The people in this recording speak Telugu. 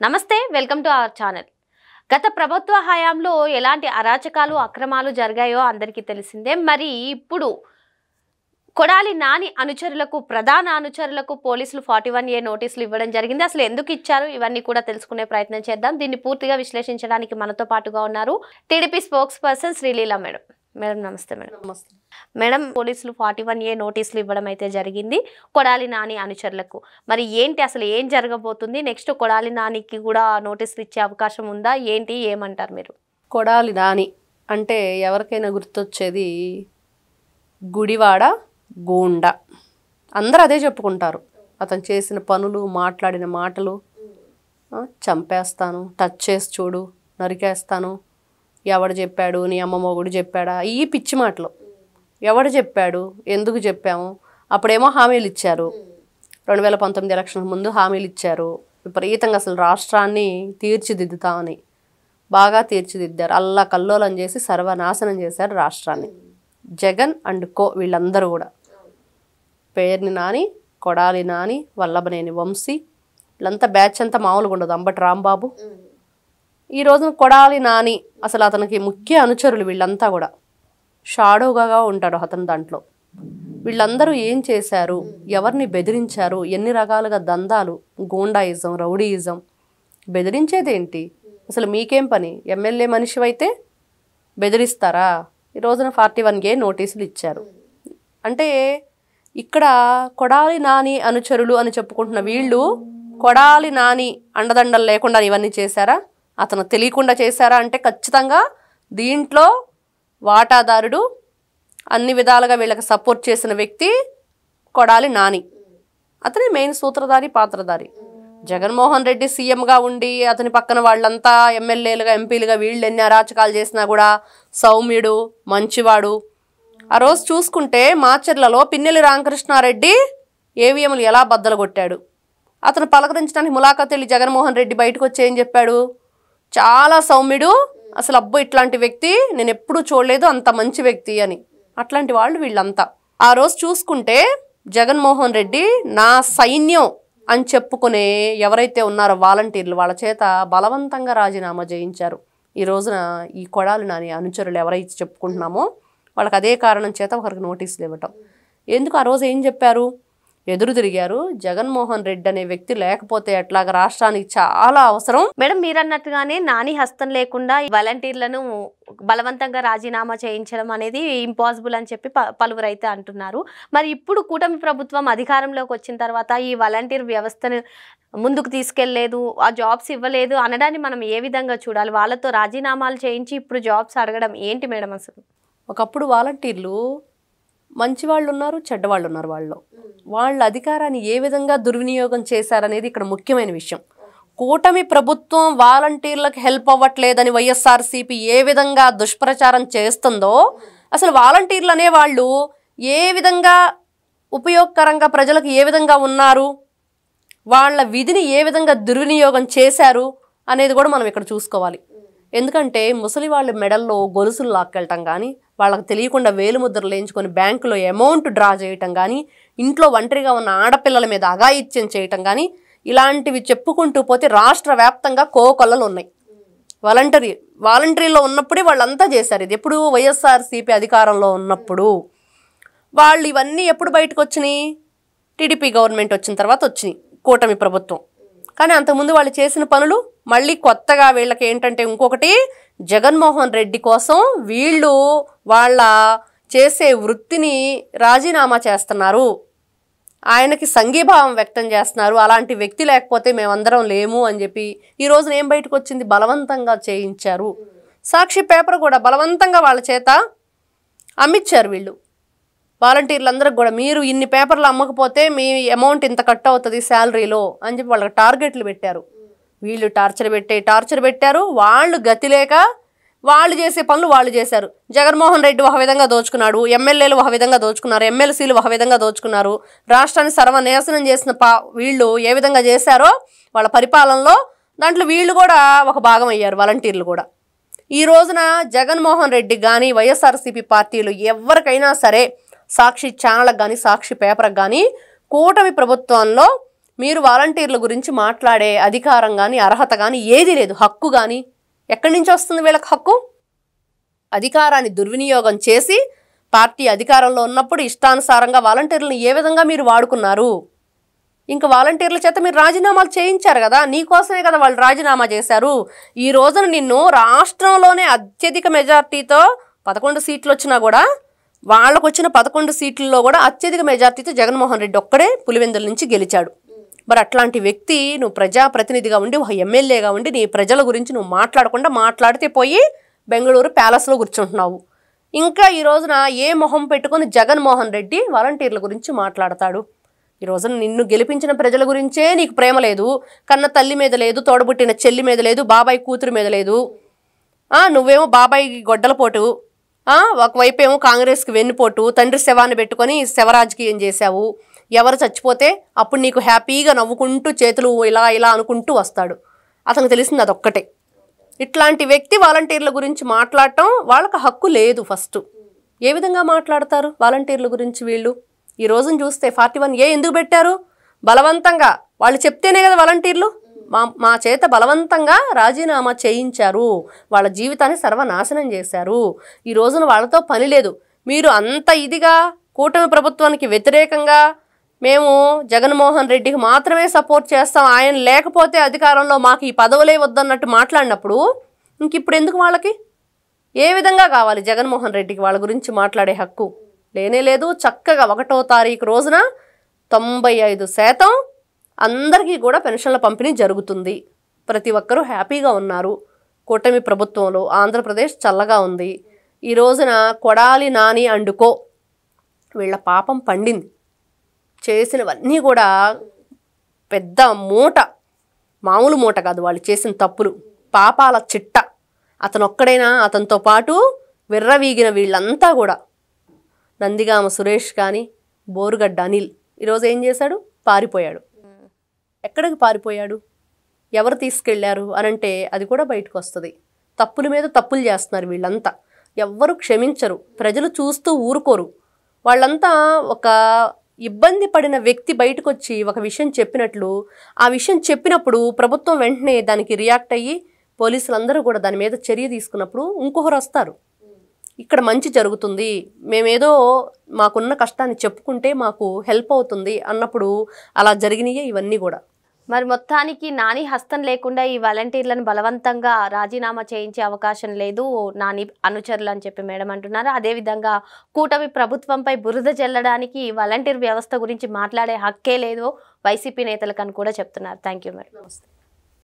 నమస్తే, వెల్కమ్ టు అవర్ ఛానల్. గత ప్రభుత్వ హయాంలో ఎలాంటి అరాచకాలు అక్రమాలు జరిగాయో అందరికీ తెలిసిందే. మరి ఇప్పుడు కొడాలి నాని అనుచరులకు, ప్రధాన అనుచరులకు పోలీసులు 41A నోటీసులు ఇవ్వడం జరిగింది. అసలు ఎందుకు ఇచ్చారు, ఇవన్నీ కూడా తెలుసుకునే ప్రయత్నం చేద్దాం. దీన్ని పూర్తిగా విశ్లేషించడానికి మనతో పాటుగా ఉన్నారు TDP spokes person Sreeleela madam. Madam నమస్తే. నమస్తే మేడం, పోలీసులు 41A నోటీసులు ఇవ్వడం అయితే జరిగింది కొడాలి నాని అనుచరులకు. మరి ఏంటి, అసలు ఏం జరగబోతుంది? నెక్స్ట్ కొడాలి నానికి కూడా నోటీసులు ఇచ్చే అవకాశం ఉందా? ఏంటి, ఏమంటారు మీరు? కొడాలి నాని అంటే ఎవరికైనా గుర్తొచ్చేది గుడివాడ గూండా. అందరూ అదే చెప్పుకుంటారు. అతను చేసిన పనులు, మాట్లాడిన మాటలు, చంపేస్తాను, టచ్ చేసి చూడు, నరికేస్తాను, ఎవడు చెప్పాడు, నీ అమ్మ మొగుడు చెప్పాడా, ఈ పిచ్చి మాటలు. ఎవడు చెప్పాడు, ఎందుకు చెప్పాము? అప్పుడేమో హామీలు ఇచ్చారు, 2019 ఎలక్షన్ ముందు హామీలు ఇచ్చారు విపరీతంగా, అసలు రాష్ట్రాన్ని తీర్చిదిద్దుతామని. బాగా తీర్చిదిద్దారు, అల్లా కల్లోలం చేసి సర్వనాశనం చేశారు రాష్ట్రాన్ని. జగన్ అండ్ కో వీళ్ళందరూ కూడా, పేర్ని నాని, కొడాలి నాని, వల్లభనేని వంశీ, వీళ్ళంతా బ్యాచ్ అంతా మామూలుగా ఉండదు. అంబటి రాంబాబు, ఈ రోజున కొడాలి నాని అసలు అతనికి ముఖ్య అనుచరులు. వీళ్ళంతా కూడా షాడోగా ఉంటాడు అతను దాంట్లో. వీళ్ళందరూ ఏం చేశారు, ఎవరిని బెదిరించారు, ఎన్ని రకాలుగా దందాలు, గూండాయిజం, రౌడీయిజం. బెదిరించేదేంటి? అసలు మీకేం పని? ఎమ్మెల్యే మనిషివైతే బెదిరిస్తారా? ఈ రోజున 41A నోటీసులు ఇచ్చారు. అంటే ఇక్కడ కొడాలి నాని అనుచరులు అని చెప్పుకుంటున్న వీళ్ళు కొడాలి నాని అండదండలు లేకుండా ఇవన్నీ చేశారా? అతను తెలియకుండా చేశారా? అంటే ఖచ్చితంగా దీంట్లో వాటాదారుడు, అన్ని విధాలుగా వీళ్ళకి సపోర్ట్ చేసిన వ్యక్తి కొడాలి నాని. అతనే మెయిన్ సూత్రధారి, పాత్రధారి. జగన్మోహన్ రెడ్డి సీఎంగా ఉండి అతని పక్కన వాళ్ళంతా ఎమ్మెల్యేలుగా, ఎంపీలుగా వీళ్ళు ఎన్ని అరాచకాలు చేసినా కూడా సౌమ్యుడు, మంచివాడు. ఆ రోజు చూసుకుంటే మాచర్లలో పిన్నెల్లి రామకృష్ణారెడ్డి ఏవిఎంలు ఎలా బద్దలు కొట్టాడు. అతను పలకరించడానికి ములాఖాత్ వెళ్ళి జగన్మోహన్ రెడ్డి బయటకు వచ్చి ఏం చెప్పాడు? చాలా సౌమ్యుడు, అసలు అబ్బో ఇట్లాంటి వ్యక్తి నేను ఎప్పుడూ చూడలేదు, అంత మంచి వ్యక్తి అని. అట్లాంటి వాళ్ళు వీళ్ళంతా. ఆ రోజు చూసుకుంటే జగన్మోహన్ రెడ్డి నా సైన్యం అని చెప్పుకునే ఎవరైతే ఉన్నారో వాలంటీర్లు, వాళ్ళ చేత బలవంతంగా రాజీనామా చేయించారు. ఈ రోజున ఈ కొడాలి నాని అనుచరులు ఎవరైతే చెప్పుకుంటున్నామో వాళ్ళకి అదే కారణం చేత ఒకరికి నోటీసులు ఇవ్వటం. ఎందుకు? ఆ రోజు ఏం చెప్పారు? ఎదురు తిరిగారు. జగన్మోహన్ రెడ్డి అనే వ్యక్తి లేకపోతే ఎట్లాగా, రాష్ట్రానికి చాలా అవసరం. మేడం, మీరు అన్నట్టుగానే నాని హస్తం లేకుండా వాలంటీర్లను బలవంతంగా రాజీనామా చేయించడం అనేది ఇంపాసిబుల్ అని చెప్పి పలువురు అయితే అంటున్నారు. మరి ఇప్పుడు కూటమి ప్రభుత్వం అధికారంలోకి వచ్చిన తర్వాత ఈ వాలంటీర్ వ్యవస్థను ముందుకు తీసుకెళ్లేదు, ఆ జాబ్స్ ఇవ్వలేదు అనడాన్ని మనం ఏ విధంగా చూడాలి? వాళ్ళతో రాజీనామాలు చేయించి ఇప్పుడు జాబ్స్ అడగడం ఏంటి మేడం? అసలు ఒకప్పుడు వాలంటీర్లు మంచివాళ్ళు ఉన్నారు, చెడ్డవాళ్ళు ఉన్నారు. వాళ్ళ అధికారాన్ని ఏ విధంగా దుర్వినియోగం చేశారనేది ఇక్కడ ముఖ్యమైన విషయం. కూటమి ప్రభుత్వం వాలంటీర్లకు హెల్ప్ అవ్వట్లేదని వైఎస్ఆర్సీపీ ఏ విధంగా దుష్ప్రచారం చేస్తుందో, అసలు వాలంటీర్లు అనేవాళ్ళు ఏ విధంగా ఉపయోగకరంగా ప్రజలకు ఏ విధంగా ఉన్నారు, వాళ్ళ విధిని ఏ విధంగా దుర్వినియోగం చేశారు అనేది కూడా మనం ఇక్కడ చూసుకోవాలి. ఎందుకంటే ముసలి వాళ్ళ మెడల్లో గొలుసులు లాక్కెళ్ళటం కానీ, వాళ్ళకి తెలియకుండా వేలుముద్రలు వేయించుకొని బ్యాంకులో అమౌంట్ డ్రా చేయటం కానీ, ఇంట్లో ఒంటరిగా ఉన్న ఆడపిల్లల మీద అఘాయిత్యం చేయటం కానీ, ఇలాంటివి చెప్పుకుంటూ పోతే రాష్ట్ర వ్యాప్తంగా కోకొల్లలు ఉన్నాయి. వాలంటరీలో ఉన్నప్పుడే వాళ్ళంతా చేశారు. ఇది ఎప్పుడు? వైఎస్ఆర్సీపీ అధికారంలో ఉన్నప్పుడు. వాళ్ళు ఇవన్నీ ఎప్పుడు బయటకు వచ్చినాయి? టీడీపీ గవర్నమెంట్ వచ్చిన తర్వాత వచ్చినాయి, కూటమి ప్రభుత్వం. కానీ అంతకుముందు వాళ్ళు చేసిన పనులు మళ్ళీ కొత్తగా వీళ్ళకి ఏంటంటే ఇంకొకటి, జగన్మోహన్ రెడ్డి కోసం వీళ్ళు వాళ్ళ చేసే వృత్తిని రాజీనామా చేస్తున్నారు, ఆయనకి సంఘీభావం వ్యక్తం చేస్తున్నారు. అలాంటి వ్యక్తి లేకపోతే మేమందరం లేము అని చెప్పి ఈ రోజున ఏం బయటకు వచ్చింది? బలవంతంగా చేయించారు. సాక్షి పేపర్ కూడా బలవంతంగా వాళ్ళ చేత అమ్మిచ్చారు వీళ్ళు. వాలంటీర్లందరికి కూడా మీరు ఇన్ని పేపర్లు అమ్మకపోతే మీ అమౌంట్ ఇంత కట్ అవుతుంది శాలరీలో అని చెప్పి వాళ్ళకి టార్గెట్లు పెట్టారు. వీళ్ళు టార్చర్ పెట్టారు. వాళ్ళు గతి లేక వాళ్ళు చేసే పనులు వాళ్ళు చేశారు. జగన్మోహన్ రెడ్డి ఒక విధంగా దోచుకున్నాడు, ఎమ్మెల్యేలు ఒక విధంగా దోచుకున్నారు, ఎమ్మెల్సీలు ఒక విధంగా దోచుకున్నారు. రాష్ట్రాన్ని సర్వనాశనం చేసిన వీళ్ళు ఏ విధంగా చేశారో వాళ్ళ పరిపాలనలో, దాంట్లో వీళ్ళు కూడా ఒక భాగం అయ్యారు, వాలంటీర్లు కూడా. ఈ రోజున జగన్మోహన్ రెడ్డి కానీ వైఎస్ఆర్సీపీ పార్టీలు ఎవరికైనా సరే, సాక్షి ఛానళ్ళకు కానీ, సాక్షి పేపర్కి కానీ, కూటమి ప్రభుత్వంలో మీరు వాలంటీర్ల గురించి మాట్లాడే అధికారం కానీ అర్హత కానీ ఏదీ లేదు, హక్కు కానీ. ఎక్కడి నుంచి వస్తుంది వీళ్ళకి హక్కు? అధికారాన్ని దుర్వినియోగం చేసి పార్టీ అధికారంలో ఉన్నప్పుడు ఇష్టానుసారంగా వాలంటీర్లను ఏ విధంగా మీరు వాడుకున్నారు? ఇంకా వాలంటీర్ల చేత మీరు రాజీనామాలు చేయించారు కదా, నీకోసమే కదా వాళ్ళు రాజీనామా చేశారు. ఈ రోజున నిన్ను రాష్ట్రంలోనే అత్యధిక మెజార్టీతో 11 సీట్లు వచ్చినా కూడా వాళ్ళకు వచ్చిన 11 సీట్లలో కూడా అత్యధిక మెజార్టీతో జగన్మోహన్ రెడ్డి ఒక్కడే పులివెందుల నుంచి గెలిచాడు. మరి అట్లాంటి వ్యక్తి నువ్వు ప్రజాప్రతినిధిగా ఉండి ఒక ఎమ్మెల్యేగా ఉండి నీ ప్రజల గురించి నువ్వు మాట్లాడకుండా మాట్లాడితే పోయి బెంగళూరు ప్యాలెస్లో కూర్చుంటున్నావు. ఇంకా ఈ రోజున ఏ మొహం పెట్టుకొని జగన్మోహన్ రెడ్డి వాలంటీర్ల గురించి మాట్లాడతాడు? ఈ రోజున నిన్ను గెలిపించిన ప్రజల గురించే నీకు ప్రేమ లేదు, కన్న తల్లి మీద లేదు, తోడబుట్టిన చెల్లి మీద లేదు, బాబాయ్ కూతురు మీద లేదు. నువ్వేమో బాబాయికి గొడ్డలపోటు, ఒకవైపు ఏమో కాంగ్రెస్కి వెన్నుపోటు, తండ్రి శవాన్ని పెట్టుకొని శవరాజకీయం చేశావు. ఎవరు చచ్చిపోతే అప్పుడు నీకు హ్యాపీగా నవ్వుకుంటూ చేతులు ఇలా ఇలా అనుకుంటూ వస్తాడు. అతనికి తెలిసింది అదొక్కటే. ఇట్లాంటి వ్యక్తి వాలంటీర్ల గురించి మాట్లాడటం వాళ్ళకి హక్కు లేదు. ఫస్ట్ ఏ విధంగా మాట్లాడతారు వాలంటీర్ల గురించి వీళ్ళు? ఈ రోజున చూస్తే 41A ఎందుకు పెట్టారు? బలవంతంగా వాళ్ళు చెప్తేనే కదా వాలంటీర్లు మా చేత బలవంతంగా రాజీనామా చేయించారు, వాళ్ళ జీవితాన్ని సర్వనాశనం చేశారు. ఈ రోజున వాళ్ళతో పని లేదు. మీరు అంత ఇదిగా కూటమి ప్రభుత్వానికి వ్యతిరేకంగా మేము జగన్మోహన్ రెడ్డికి మాత్రమే సపోర్ట్ చేస్తాం, ఆయన లేకపోతే అధికారంలో మాకు ఈ పదవులే వద్దన్నట్టు మాట్లాడినప్పుడు ఇంక ఇప్పుడు ఎందుకు వాళ్ళకి? ఏ విధంగా కావాలి జగన్మోహన్ రెడ్డికి వాళ్ళ గురించి మాట్లాడే హక్కు? లేనే లేదు. చక్కగా 1వ తారీఖు రోజున 95% అందరికీ కూడా పెన్షన్ల పంపిణీ జరుగుతుంది. ప్రతి ఒక్కరూ హ్యాపీగా ఉన్నారు. కూటమి ప్రభుత్వంలో ఆంధ్రప్రదేశ్ చల్లగా ఉంది. ఈ రోజున కొడాలి నాని అండుకో వీళ్ళ పాపం పండింది. చేసినవన్నీ కూడా పెద్ద మూట, మామూలు మూట కాదు వాళ్ళు చేసిన తప్పులు, పాపాల చిట్ట. అతను ఒక్కడైనా, అతనితో పాటు విర్రవీగిన వీళ్ళంతా కూడా నందిగామ సురేష్ కానీ బోరుగడ్డ అనిల్ ఈరోజు ఏం చేశాడు? పారిపోయాడు. ఎక్కడికి పారిపోయాడు? ఎవరు తీసుకెళ్లారు అనంటే అది కూడా బయటకు వస్తుంది. తప్పుల మీద తప్పులు చేస్తున్నారు వీళ్ళంతా. ఎవ్వరు క్షమించరు, ప్రజలు చూస్తూ ఊరుకోరు. వాళ్ళంతా ఒక ఇబ్బంది పడిన వ్యక్తి బయటకు వచ్చి ఒక విషయం చెప్పినట్లు, ఆ విషయం చెప్పినప్పుడు ప్రభుత్వం వెంటనే దానికి రియాక్ట్ అయ్యి పోలీసులందరూ కూడా దాని మీద చర్య తీసుకున్నప్పుడు ఇంకొకరు వస్తారు. ఇక్కడ మంచి జరుగుతుంది, మేమేదో మాకున్న కష్టాన్ని చెప్పుకుంటే మాకు హెల్ప్ అవుతుంది అన్నప్పుడు అలా జరిగినాయే ఇవన్నీ కూడా. మరి మొత్తానికి నాని హస్తం లేకుండా ఈ వాలంటీర్లను బలవంతంగా రాజీనామా చేయించే అవకాశం లేదు నాని అనుచరులు అని చెప్పి మేడం అంటున్నారు. అదేవిధంగా కూటమి ప్రభుత్వంపై బురద జల్లడానికి వాలంటీర్ వ్యవస్థ గురించి మాట్లాడే హక్కే లేదు వైసీపీ నేతలకు అని కూడా చెప్తున్నారు. Thank you madam. నమస్తే.